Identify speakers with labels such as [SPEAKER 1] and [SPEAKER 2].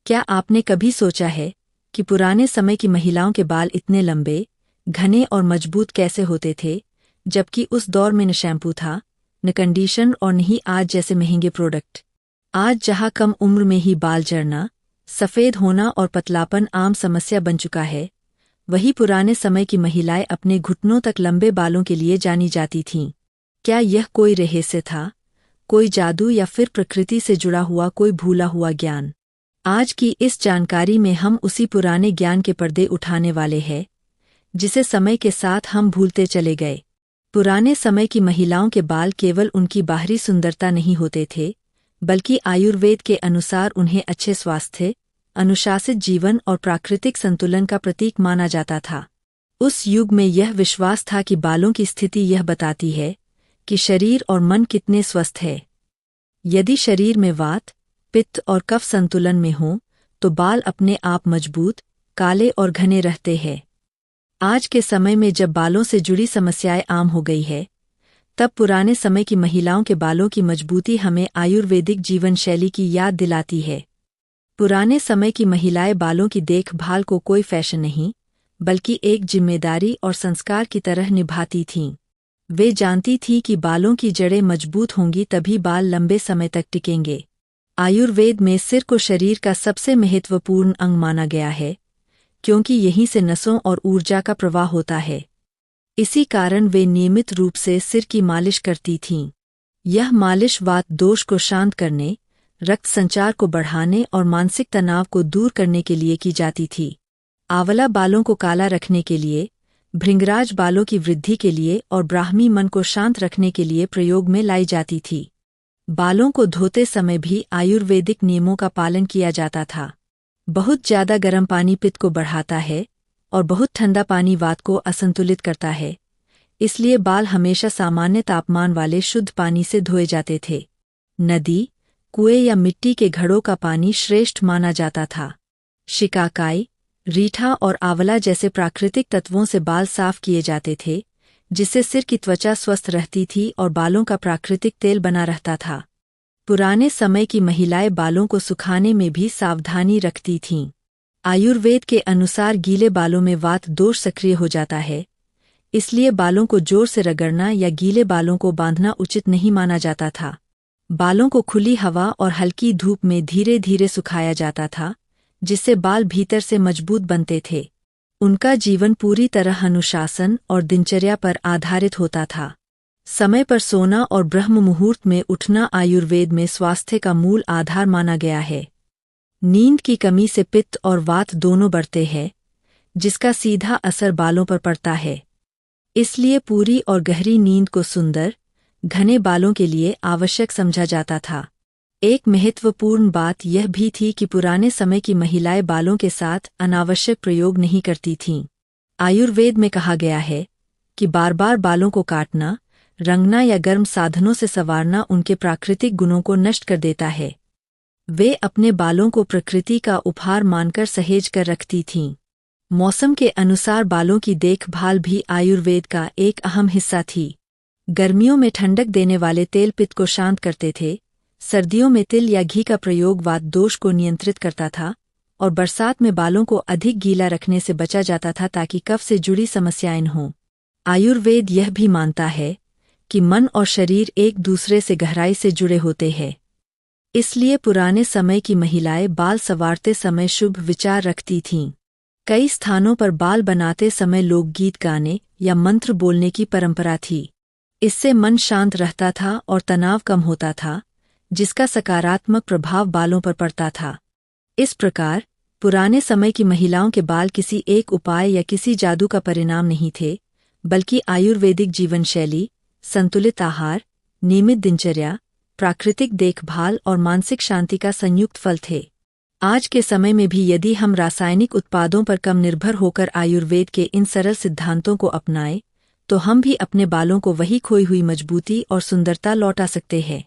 [SPEAKER 1] क्या आपने कभी सोचा है कि पुराने समय की महिलाओं के बाल इतने लंबे, घने और मजबूत कैसे होते थे, जबकि उस दौर में न शैम्पू था, न कंडीशन और न ही आज जैसे महंगे प्रोडक्ट। आज जहाँ कम उम्र में ही बाल झड़ना, सफ़ेद होना और पतलापन आम समस्या बन चुका है, वही पुराने समय की महिलाएं अपने घुटनों तक लंबे बालों के लिए जानी जाती थीं। क्या यह कोई रहस्य था, कोई जादू या फिर प्रकृति से जुड़ा हुआ कोई भूला हुआ ज्ञान? आज की इस जानकारी में हम उसी पुराने ज्ञान के पर्दे उठाने वाले हैं, जिसे समय के साथ हम भूलते चले गए। पुराने समय की महिलाओं के बाल केवल उनकी बाहरी सुंदरता नहीं होते थे, बल्कि आयुर्वेद के अनुसार उन्हें अच्छे स्वास्थ्य, अनुशासित जीवन और प्राकृतिक संतुलन का प्रतीक माना जाता था। उस युग में यह विश्वास था कि बालों की स्थिति यह बताती है कि शरीर और मन कितने स्वस्थ है। यदि शरीर में वात, पित्त और कफ संतुलन में हो, तो बाल अपने आप मजबूत, काले और घने रहते हैं। आज के समय में जब बालों से जुड़ी समस्याएं आम हो गई है, तब पुराने समय की महिलाओं के बालों की मजबूती हमें आयुर्वेदिक जीवन शैली की याद दिलाती है। पुराने समय की महिलाएं बालों की देखभाल को कोई फैशन नहीं, बल्कि एक जिम्मेदारी और संस्कार की तरह निभाती थीं। वे जानती थीं कि बालों की जड़ें मजबूत होंगी तभी बाल लंबे समय तक टिकेंगे। आयुर्वेद में सिर को शरीर का सबसे महत्वपूर्ण अंग माना गया है, क्योंकि यहीं से नसों और ऊर्जा का प्रवाह होता है। इसी कारण वे नियमित रूप से सिर की मालिश करती थीं। यह मालिश वात दोष को शांत करने, रक्त संचार को बढ़ाने और मानसिक तनाव को दूर करने के लिए की जाती थी। आंवला बालों को काला रखने के लिए, भृंगराज बालों की वृद्धि के लिए और ब्राह्मी मन को शांत रखने के लिए प्रयोग में लाई जाती थी। बालों को धोते समय भी आयुर्वेदिक नियमों का पालन किया जाता था। बहुत ज्यादा गर्म पानी पित्त को बढ़ाता है और बहुत ठंडा पानी वात को असंतुलित करता है, इसलिए बाल हमेशा सामान्य तापमान वाले शुद्ध पानी से धोए जाते थे। नदी, कुएं या मिट्टी के घड़ों का पानी श्रेष्ठ माना जाता था। शिकाकाई, रीठा और आंवला जैसे प्राकृतिक तत्वों से बाल साफ किए जाते थे, जिससे सिर की त्वचा स्वस्थ रहती थी और बालों का प्राकृतिक तेल बना रहता था। पुराने समय की महिलाएं बालों को सुखाने में भी सावधानी रखती थीं। आयुर्वेद के अनुसार गीले बालों में वात दोष सक्रिय हो जाता है, इसलिए बालों को जोर से रगड़ना या गीले बालों को बांधना उचित नहीं माना जाता था। बालों को खुली हवा और हल्की धूप में धीरे धीरे सुखाया जाता था, जिससे बाल भीतर से मजबूत बनते थे। उनका जीवन पूरी तरह अनुशासन और दिनचर्या पर आधारित होता था। समय पर सोना और ब्रह्म मुहूर्त में उठना आयुर्वेद में स्वास्थ्य का मूल आधार माना गया है। नींद की कमी से पित्त और वात दोनों बढ़ते हैं, जिसका सीधा असर बालों पर पड़ता है। इसलिए पूरी और गहरी नींद को सुंदर, घने बालों के लिए आवश्यक समझा जाता था। एक महत्वपूर्ण बात यह भी थी कि पुराने समय की महिलाएं बालों के साथ अनावश्यक प्रयोग नहीं करती थीं। आयुर्वेद में कहा गया है कि बार बार बालों को काटना, रंगना या गर्म साधनों से संवारना उनके प्राकृतिक गुणों को नष्ट कर देता है। वे अपने बालों को प्रकृति का उपहार मानकर सहेज कर रखती थीं। मौसम के अनुसार बालों की देखभाल भी आयुर्वेद का एक अहम हिस्सा थी। गर्मियों में ठंडक देने वाले तेल पित्त को शांत करते थे, सर्दियों में तिल या घी का प्रयोग वात दोष को नियंत्रित करता था, और बरसात में बालों को अधिक गीला रखने से बचा जाता था ताकि कफ से जुड़ी समस्याएं न हों। आयुर्वेद यह भी मानता है कि मन और शरीर एक दूसरे से गहराई से जुड़े होते हैं। इसलिए पुराने समय की महिलाएं बाल संवारते समय शुभ विचार रखती थीं। कई स्थानों पर बाल बनाते समय लोकगीत गाने या मंत्र बोलने की परंपरा थी। इससे मन शांत रहता था और तनाव कम होता था, जिसका सकारात्मक प्रभाव बालों पर पड़ता था। इस प्रकार पुराने समय की महिलाओं के बाल किसी एक उपाय या किसी जादू का परिणाम नहीं थे, बल्कि आयुर्वेदिक जीवन शैली, संतुलित आहार, नियमित दिनचर्या, प्राकृतिक देखभाल और मानसिक शांति का संयुक्त फल थे। आज के समय में भी यदि हम रासायनिक उत्पादों पर कम निर्भर होकर आयुर्वेद के इन सरल सिद्धांतों को अपनाएं, तो हम भी अपने बालों को वही खोई हुई मजबूती और सुंदरता लौटा सकते हैं।